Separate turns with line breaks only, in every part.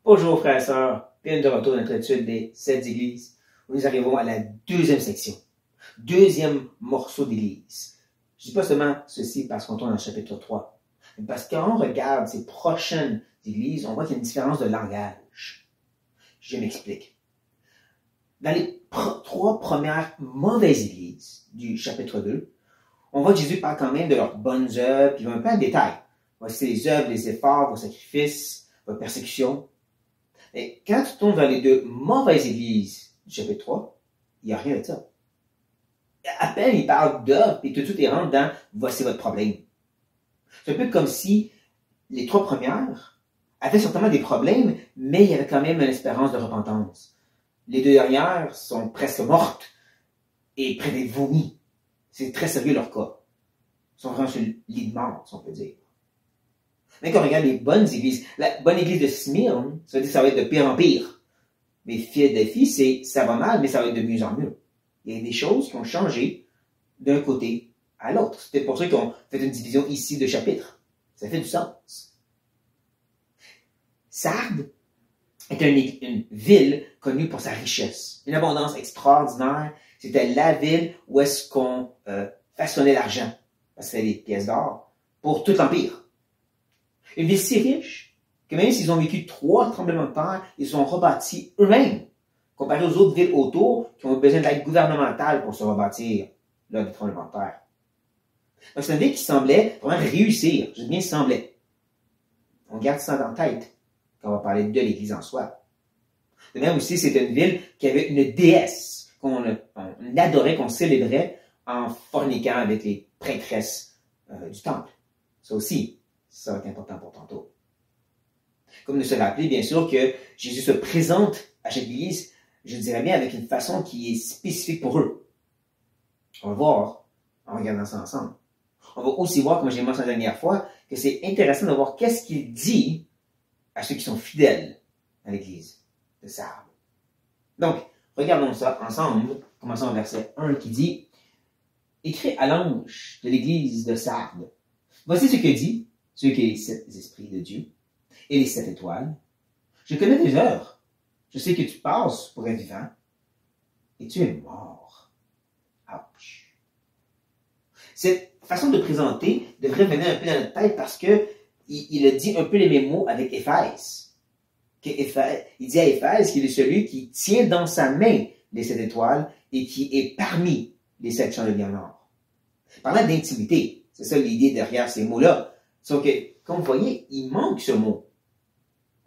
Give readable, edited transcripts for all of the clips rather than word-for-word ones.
Bonjour frères et sœurs, bienvenue de retour dans notre étude des 7 églises, où nous arrivons à la deuxième section, deuxième morceau d'église. Je ne dis pas seulement ceci parce qu'on tourne dans le chapitre 3, mais parce que quand on regarde ces prochaines églises, on voit qu'il y a une différence de langage. Je m'explique. Dans les trois premières mauvaises églises du chapitre 2, on voit que Jésus parle quand même de leurs bonnes œuvres, puis il va un peu en détail. Voici les œuvres, les efforts, vos sacrifices, vos persécutions. Et quand tu tournes vers les deux mauvaises églises du chapitre 3, il n'y a rien de ça. À peine il parle d'œuvres, et tout de suite il rentre dans « voici votre problème ». C'est un peu comme si les trois premières avaient certainement des problèmes, mais il y avait quand même une espérance de repentance. Les deux dernières sont presque mortes et près d'être vomies. C'est très sérieux leur cas. Ils sont vraiment sur le lit de mort, si on peut dire. Mais quand on regarde les bonnes églises, la bonne église de Smyrne, ça veut dire que ça va être de pire en pire. Mais Philadelphie, c'est ça va mal, mais ça va être de mieux en mieux. Il y a des choses qui ont changé d'un côté à l'autre. C'est pour ça qu'on fait une division ici de chapitres. Ça fait du sens. Sardes est une ville connue pour sa richesse, une abondance extraordinaire. C'était la ville où est-ce qu'on façonnait l'argent, parce que c'était des pièces d'or, pour tout l'Empire. Une ville si riche que même s'ils ont vécu 3 tremblements de terre, ils sont rebâtis eux-mêmes, comparé aux autres villes autour qui ont besoin de l'aide gouvernementale pour se rebâtir lors des tremblements de terre. Donc c'est une ville qui semblait vraiment réussir. Je dis bien semblait. On garde ça dans la tête quand on va parler de l'Église en soi. De même aussi, c'était une ville qui avait une déesse qu'on adorait, qu'on célébrait en forniquant avec les prêtresses du temple. Ça aussi, ça va être important pour tantôt. Comme nous se rappeler, bien sûr, que Jésus se présente à chaque église, je dirais bien, avec une façon qui est spécifique pour eux. On va voir en regardant ça ensemble. On va aussi voir, comme j'ai mentionné la dernière fois, que c'est intéressant de voir qu'est-ce qu'il dit à ceux qui sont fidèles à l'église de Sardes. Donc, regardons ça ensemble. Commençons au verset 1 qui dit « Écrit à l'ange de l'église de Sardes. Voici ce que dit ceux qui ont les 7 esprits de Dieu et les 7 étoiles. Je connais tes œuvres. Je sais que tu passes pour être vivant et tu es mort. » Ouch. Cette façon de présenter devrait venir un peu dans notre tête parce que il a dit un peu les mêmes mots avec Éphèse. Il dit à Éphèse qu'il est celui qui tient dans sa main les 7 étoiles et qui est parmi les 7 chandeliers en or. Parlant d'intimité, c'est ça l'idée derrière ces mots-là. Sauf que, comme vous voyez, il manque ce mot.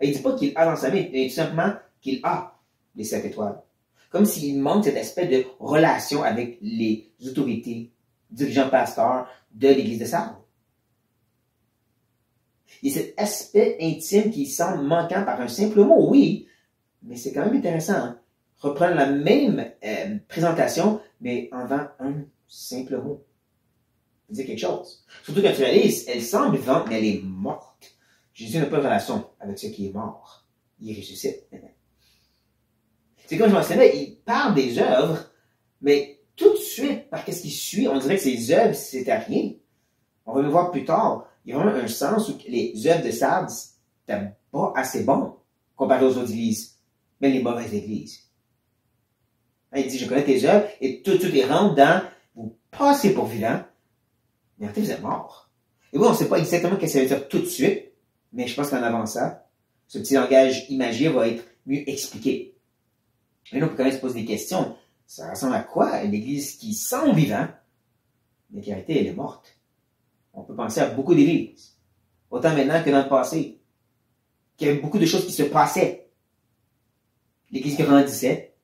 Il ne dit pas qu'il a dans sa main, mais tout simplement qu'il a les 7 étoiles. Comme s'il manque cet aspect de relation avec les autorités, dirigeants pasteurs de l'Église de Sardes. Il y a cet aspect intime qui semble manquant par un simple mot, oui, mais c'est quand même intéressant. Hein? Reprendre la même présentation, mais en vendant un simple mot. Ça dit quelque chose. Surtout quand tu la lis, elle semble vivante, mais elle est morte. Jésus n'a pas de relation avec ce qui est mort. Il ressuscite. C'est comme je mentionnais, il parle des œuvres, mais tout de suite, par qu'est-ce qui suit, on dirait que ces œuvres, c'était rien. On va le voir plus tard. Il y a vraiment un sens où les œuvres de Sardes, c'était pas assez bon comparé aux autres églises, même les mauvaises églises. Il dit, je connais tes œuvres, et tout est rentre dans, vous passez pour vivant, mais en fait, vous êtes mort. Et oui, on ne sait pas exactement ce que ça veut dire tout de suite, mais je pense qu'en avançant, ce petit langage imagé va être mieux expliqué. Et nous, on peut quand même se poser des questions. Ça ressemble à quoi une église qui semble vivante, mais qui en réalité, elle est morte? On peut penser à beaucoup d'églises, autant maintenant que dans le passé, qu'il y avait beaucoup de choses qui se passaient. L'église grandissait,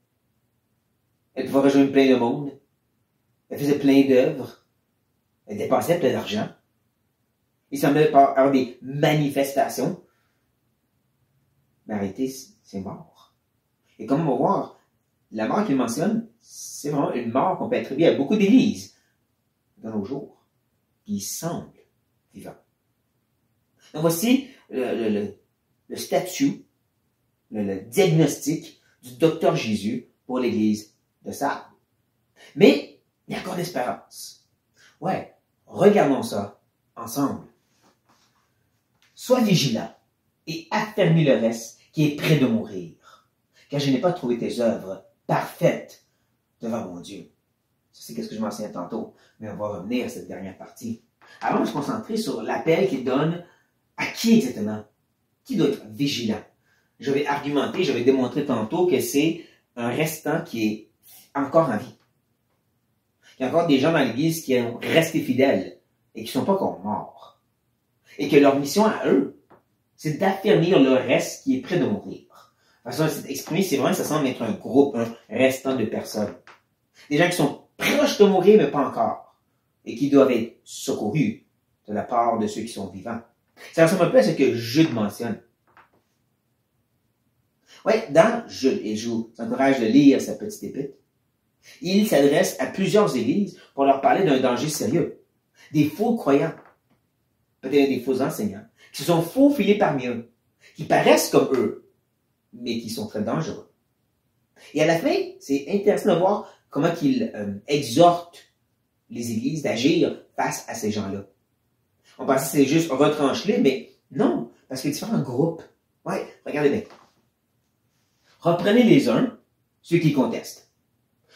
elle pouvait rejoindre plein de monde, elle faisait plein d'œuvres, elle dépensait plein d'argent. Il semblait avoir des manifestations. Mais en réalité, c'est mort. Et comme on va voir, la mort qu'il mentionne, c'est vraiment une mort qu'on peut attribuer à beaucoup d'églises dans nos jours, qui semblent vivants. Donc voici le statut, le diagnostic du docteur Jésus pour l'église de Sardes. Mais il y a encore d'espérance. Ouais. Regardons ça ensemble. Sois vigilant et affermis le reste qui est près de mourir, car je n'ai pas trouvé tes œuvres parfaites devant mon Dieu. Ça, c'est ce que je mentionnais tantôt, mais on va revenir à cette dernière partie. Avant de se concentrer sur l'appel qu'il donne à qui exactement? Qui doit être vigilant? Je vais argumenter, je vais démontrer tantôt que c'est un restant qui est encore en vie. Il y a encore des gens dans l'Église qui ont resté fidèles et qui ne sont pas encore morts. Et que leur mission à eux, c'est d'affermir le reste qui est près de mourir. De toute façon, c'est exprimé, c'est vraiment, ça semble être un groupe, un restant de personnes. Des gens qui sont proches de mourir, mais pas encore. Et qui doivent être secourus de la part de ceux qui sont vivants. Ça ressemble un peu à ce que Jude mentionne. Oui, dans Jude, et je vous encourage de lire sa petite épître, il s'adresse à plusieurs églises pour leur parler d'un danger sérieux. Des faux croyants, peut-être des faux enseignants, qui se sont faufilés parmi eux, qui paraissent comme eux, mais qui sont très dangereux. Et à la fin, c'est intéressant de voir comment il exhorte les églises d'agir face à ces gens-là. On pensait que c'est juste retrancher, mais non, parce qu'il y a différents groupes. Ouais, regardez bien. Reprenez les uns, ceux qui contestent.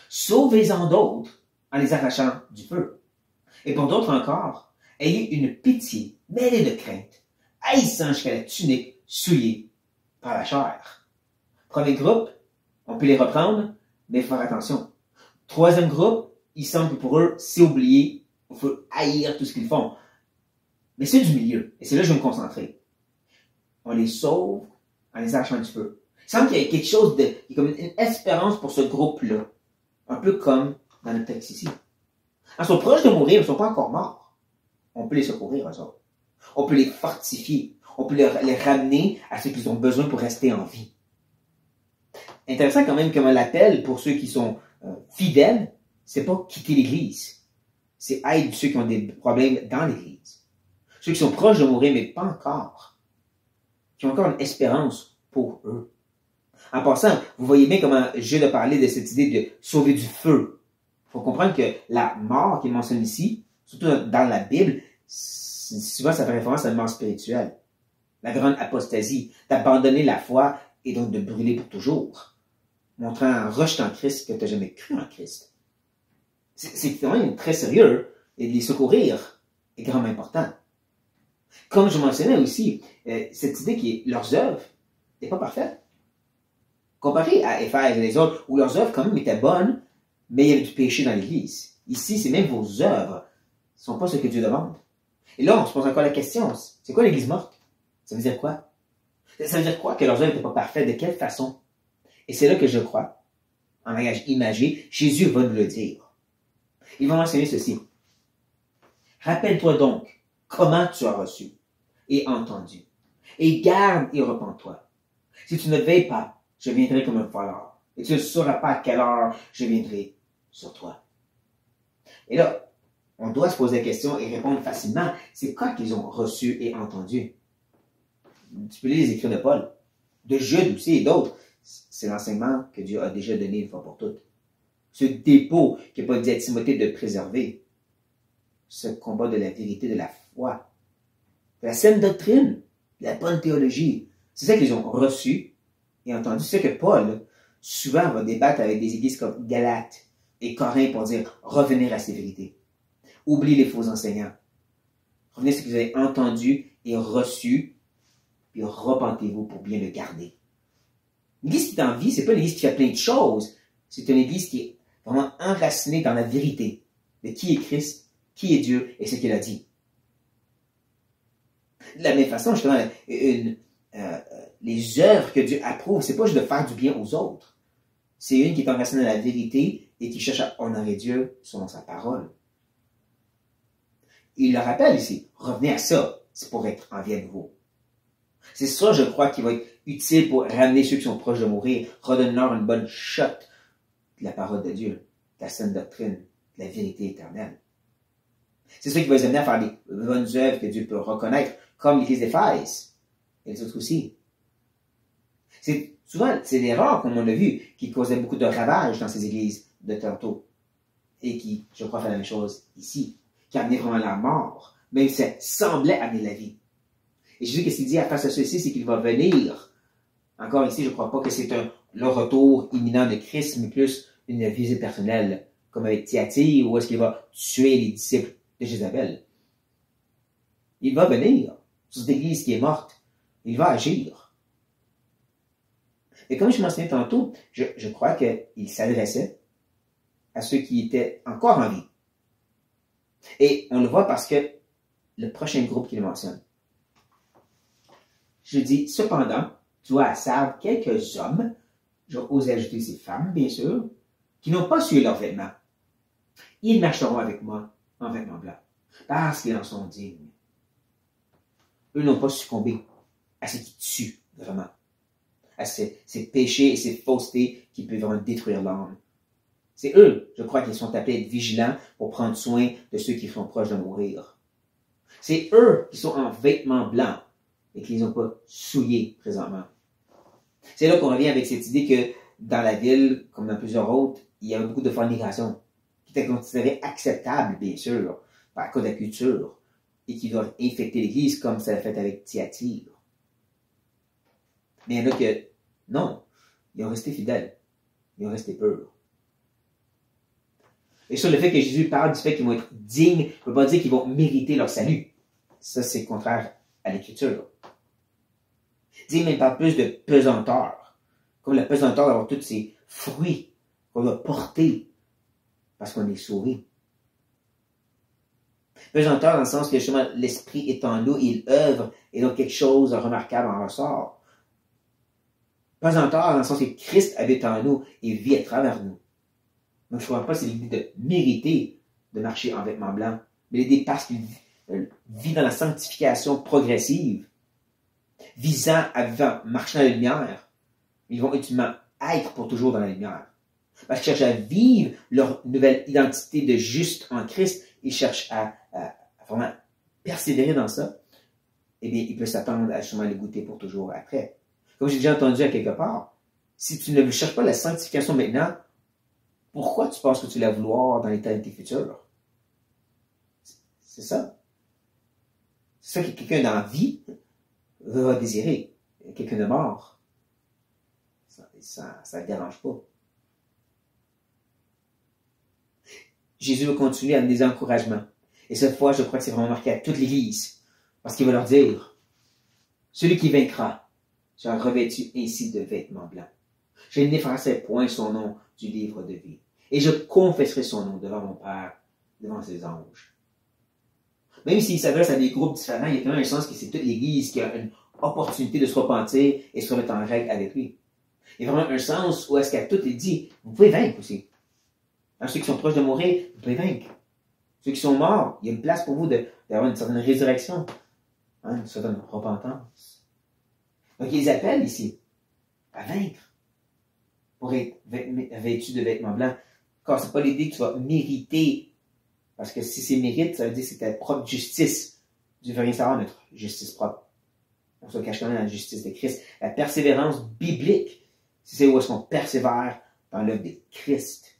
Sauvez-en d'autres en les arrachant du feu. Et pour d'autres encore, ayez une pitié mêlée de crainte, haïssant jusqu'à la tunique souillée par la chair. Premier groupe, on peut les reprendre, mais il faut faire attention. Troisième groupe, il semble que pour eux, c'est oublié, il faut haïr tout ce qu'ils font. Mais c'est du milieu, et c'est là que je vais me concentrer. On les sauve en les arrachant du feu. Il semble qu'il y a quelque chose de, il y a comme une espérance pour ce groupe-là. Un peu comme dans le texte ici. Ils sont proches de mourir, ils ne sont pas encore morts. On peut les secourir, eux autres. On peut les fortifier. On peut les ramener à ce qu'ils ont besoin pour rester en vie. Intéressant quand même comment l'appel pour ceux qui sont fidèles, c'est pas quitter l'Église. C'est aider ceux qui ont des problèmes dans l'Église. Ceux qui sont proches de mourir, mais pas encore. Qui ont encore une espérance pour eux. En passant, vous voyez bien comment Jude a parlé de cette idée de sauver du feu. Il faut comprendre que la mort qui est mentionnée ici, surtout dans la Bible, souvent ça fait référence à une mort spirituelle. La grande apostasie, d'abandonner la foi et donc de brûler pour toujours. Montrant en rejetant Christ que tu n'as jamais cru en Christ. C'est quand même très sérieux et de les secourir est grandement important. Comme je mentionnais aussi, cette idée que leurs œuvres n'est pas parfaite. Comparé à Éphèse et les autres, où leurs œuvres quand même étaient bonnes, mais il y avait du péché dans l'Église. Ici, c'est même vos œuvres ne sont pas ce que Dieu demande. Et là, on se pose encore la question, c'est quoi l'Église morte? Ça veut dire quoi? Ça veut dire quoi que leurs œuvres n'étaient pas parfaites? De quelle façon? Et c'est là que je crois, en langage imagé, Jésus va nous le dire. Il va mentionner ceci. Rappelle-toi donc comment tu as reçu et entendu, et garde et repens-toi. Si tu ne veilles pas, je viendrai comme un voleur, et tu ne sauras pas à quelle heure je viendrai sur toi. Et là, on doit se poser la question et répondre facilement, c'est quoi qu'ils ont reçu et entendu? Tu peux lire les écrits de Paul, de Jude aussi et d'autres. C'est l'enseignement que Dieu a déjà donné une fois pour toutes. Ce dépôt que Paul dit à Timothée de préserver, ce combat de la vérité, de la foi, de la saine doctrine, de la bonne théologie. C'est ça qu'ils ont reçu et entendu. C'est ça que Paul, souvent, va débattre avec des églises comme Galates et Corinthe pour dire, revenez à ces vérités. Oubliez les faux enseignants. Revenez à ce que vous avez entendu et reçu, puis repentez-vous pour bien le garder. L'église qui est en vie, c'est pas une église qui fait plein de choses. C'est une église qui est vraiment enracinée dans la vérité de qui est Christ, qui est Dieu et ce qu'il a dit. De la même façon, justement, les œuvres que Dieu approuve, c'est pas juste de faire du bien aux autres. C'est une qui est enracinée dans la vérité et qui cherche à honorer Dieu selon sa parole. Il le rappelle ici, revenez à ça, c'est pour être en vie à nouveau. C'est ça, je crois, qui va être utile pour ramener ceux qui sont proches de mourir, redonner-leur une bonne shot de la parole de Dieu, de la saine doctrine, de la vérité éternelle. C'est ça qui va les amener à faire des bonnes œuvres que Dieu peut reconnaître, comme l'Église d'Éphèse et les autres aussi. Souvent, c'est l'erreur, comme on l'a vu, qui causait beaucoup de ravages dans ces églises de tantôt. Et qui, je crois, fait la même chose ici, qui amenait vraiment la mort, même si ça semblait amener la vie. Et Jésus, qu'est-ce qu'il dit à face à ceci, c'est qu'il va venir Encore ici, je ne crois pas que c'est le retour imminent de Christ, mais plus une visite personnelle, comme avec Thyatire, où est-ce qu'il va tuer les disciples de Jézabel. Il va venir sur cette église qui est morte. Il va agir. Et comme je mentionnais tantôt, je crois qu'il s'adressait à ceux qui étaient encore en vie. Et on le voit parce que le prochain groupe qu'il mentionne. Je dis, cependant, tu as à Sardes quelques hommes, j'ai osé ajouter ces femmes, bien sûr, qui n'ont pas sué leurs vêtements. Ils marcheront avec moi en vêtements blancs, parce qu'ils en sont dignes. Eux n'ont pas succombé à ce qui tue vraiment, à ces péchés et ces faussetés qui peuvent vraiment détruire l'âme. C'est eux, je crois, qui sont appelés à être vigilants pour prendre soin de ceux qui sont proches de mourir. C'est eux qui sont en vêtements blancs et qui ne les ont pas souillés présentement. C'est là qu'on revient avec cette idée que dans la ville, comme dans plusieurs autres, il y avait beaucoup de fornication, qui était considérée acceptable, bien sûr, par cause de la culture, et qui doivent infecter l'Église comme ça l'a fait avec Thyatire. Mais il y en a que, non, ils ont resté fidèles, ils ont resté purs. Et sur le fait que Jésus parle du fait qu'ils vont être dignes, ne veut pas dire qu'ils vont mériter leur salut. Ça, c'est contraire à l'Écriture. Digne même pas plus de pesanteur, comme la pesanteur d'avoir tous ces fruits qu'on va porter parce qu'on est sauvé. Pesanteur dans le sens que justement l'Esprit est en nous, il œuvre et donc quelque chose de remarquable en ressort. Pesanteur dans le sens que Christ habite en nous et vit à travers nous. Donc je ne crois pas que c'est l'idée de mériter de marcher en vêtements blancs, mais l'idée parce qu'il vit dans la sanctification progressive, visant à marcher dans la lumière. Ils vont ultimement être pour toujours dans la lumière. Parce qu'ils cherchent à vivre leur nouvelle identité de juste en Christ. Ils cherchent à vraiment persévérer dans ça. Eh bien, ils peuvent s'attendre à justement les goûter pour toujours après. Comme j'ai déjà entendu à quelque part, si tu ne cherches pas la sanctification maintenant, pourquoi tu penses que tu vas vouloir dans l'éternité future? C'est ça. C'est ça que quelqu'un dans la vie va désirer. Quelqu'un de mort. Ça ne dérange pas. Jésus va continuer à donner des encouragements. Et cette fois, je crois que c'est vraiment marqué à toute l'Église. Parce qu'il va leur dire, celui qui vaincra sera revêtu ainsi de vêtements blancs. Je n'effacerai point son nom du livre de vie. Et je confesserai son nom devant mon Père, devant ses anges. Même s'il s'adresse à des groupes différents, il y a quand même un sens que c'est toute l'Église qui a une opportunité de se repentir et se remettre en règle avec lui. Il y a vraiment un sens où est-ce qu'à tout est dit, vous pouvez vaincre aussi. Alors, ceux qui sont proches de mourir, vous pouvez vaincre. Ceux qui sont morts, il y a une place pour vous d'avoir une certaine résurrection, une certaine repentance. Donc, il les appelle ici à vaincre pour être vêtus de vêtements blancs. Car ce n'est pas l'idée que tu vas mériter. Parce que si c'est mérite, ça veut dire que c'est ta propre justice. Dieu ne veut rien savoir de notre justice propre. On se cache quand même dans la justice de Christ. La persévérance biblique, c'est où est-ce qu'on persévère dans l'œuvre de Christ.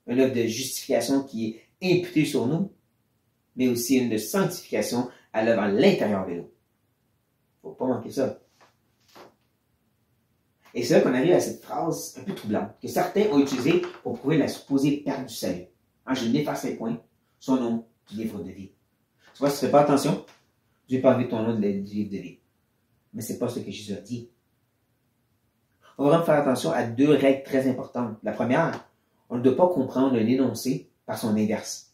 Une œuvre de justification qui est imputée sur nous, mais aussi une de sanctification à l'œuvre à l'intérieur de nous. Il ne faut pas manquer ça. Et c'est là qu'on arrive à cette phrase un peu troublante, que certains ont utilisée pour prouver la supposée perte du salut. Je n'effacerai point son nom du livre de vie. Tu vois, si tu ne fais pas attention, Dieu peut enlever ton nom du livre de vie. Mais ce n'est pas ce que Jésus a dit. On va vraiment faire attention à deux règles très importantes. La première, on ne doit pas comprendre un énoncé par son inverse.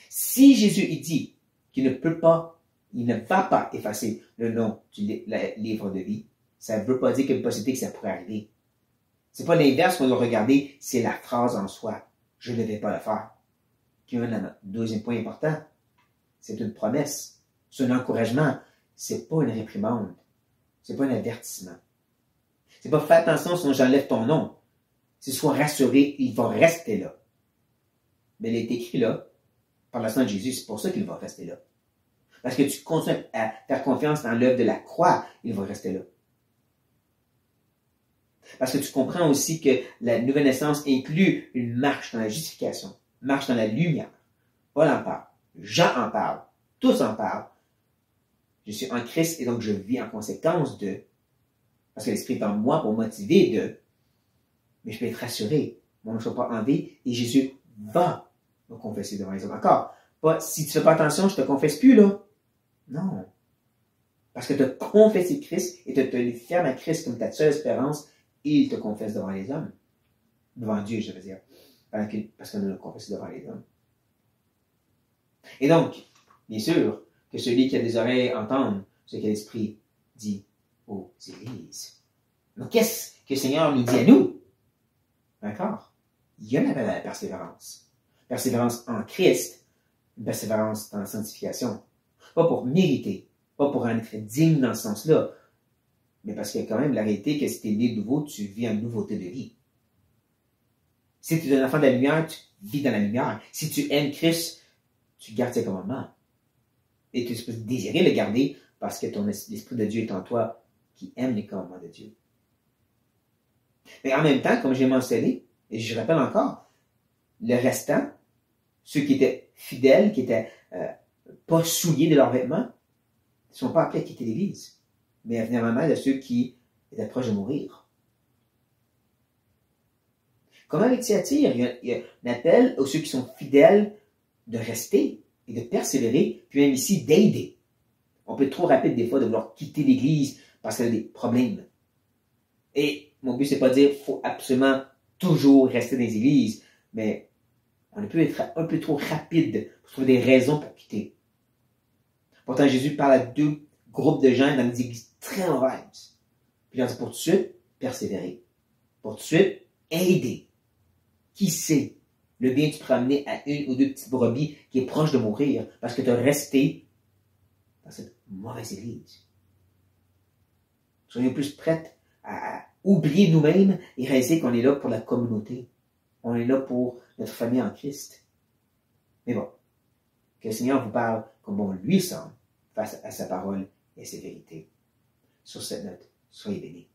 Si Jésus dit qu'il ne peut pas, il ne va pas effacer le nom du livre de vie, ça ne veut pas dire qu'il y a une possibilité que ça pourrait arriver. Ce n'est pas l'inverse qu'on doit regarder, c'est la phrase en soi. Je ne vais pas le faire. Qui est notre deuxième point important. C'est une promesse. C'est un encouragement. C'est pas une réprimande. C'est pas un avertissement. C'est pas fais attention sinon j'enlève ton nom. C'est sois rassuré, il va rester là. Mais il est écrit là, par le sang de Jésus, c'est pour ça qu'il va rester là. Parce que tu continues à faire confiance dans l'œuvre de la croix, il va rester là. Parce que tu comprends aussi que la nouvelle naissance inclut une marche dans la justification, marche dans la lumière. Paul en parle, Jean en parle, tous en parlent. Je suis en Christ et donc je vis en conséquence de. parce que l'Esprit est en moi pour motiver de, mais je peux être rassuré. Mon nom ne soit pas enlevé et Jésus va me confesser devant les hommes. Encore, pas, si tu ne fais pas attention, je ne te confesse plus, là. Non. Parce que tu as confessé Christ et tu te fermes à Christ comme ta seule espérance et il te confesse devant les hommes. Devant Dieu, je veux dire. Parce qu'on l'a confessé devant les hommes. Et donc, bien sûr, que celui qui a des oreilles entende ce que l'Esprit dit aux églises. Donc, qu'est-ce que le Seigneur nous dit à nous? D'accord? Il y a la persévérance. Persévérance en Christ, une persévérance dans la sanctification. Pas pour mériter, pas pour en être digne dans ce sens-là, mais parce qu'il y a quand même la réalité que si tu es né de nouveau, tu vis en nouveauté de vie. Si tu es un enfant de la lumière, tu vis dans la lumière. Si tu aimes Christ, tu gardes ses commandements. Et tu peux désirer le garder parce que l'Esprit de Dieu est en toi qui aime les commandements de Dieu. Mais en même temps, comme j'ai mentionné, et je rappelle encore, le restant, ceux qui étaient fidèles, qui étaient pas souillés de leurs vêtements, ne sont pas appelés à quitter l'Église, mais à venir en aide à ceux qui étaient proches de mourir. Comme avec Thyatire, il y a un appel aux ceux qui sont fidèles de rester et de persévérer, puis même ici d'aider. On peut être trop rapide des fois de vouloir quitter l'Église parce qu'elle a des problèmes. Et mon but, c'est pas de dire qu'il faut absolument toujours rester dans les églises, mais on peut être un peu trop rapide pour trouver des raisons pour quitter. Pourtant, Jésus parle à deux groupes de gens dans des églises très mauvaises. Puis il leur dit pour tout de suite, persévérer. Pour tout de suite, aider. Qui sait le bien que tu peux amener à une ou deux petites brebis qui est proche de mourir parce que tu as resté dans cette mauvaise église. Soyons plus prêts à oublier nous-mêmes et réaliser qu'on est là pour la communauté. On est là pour notre famille en Christ. Mais bon, que le Seigneur vous parle comme bon lui semble face à sa parole et à ses vérités. Sur cette note, soyez bénis.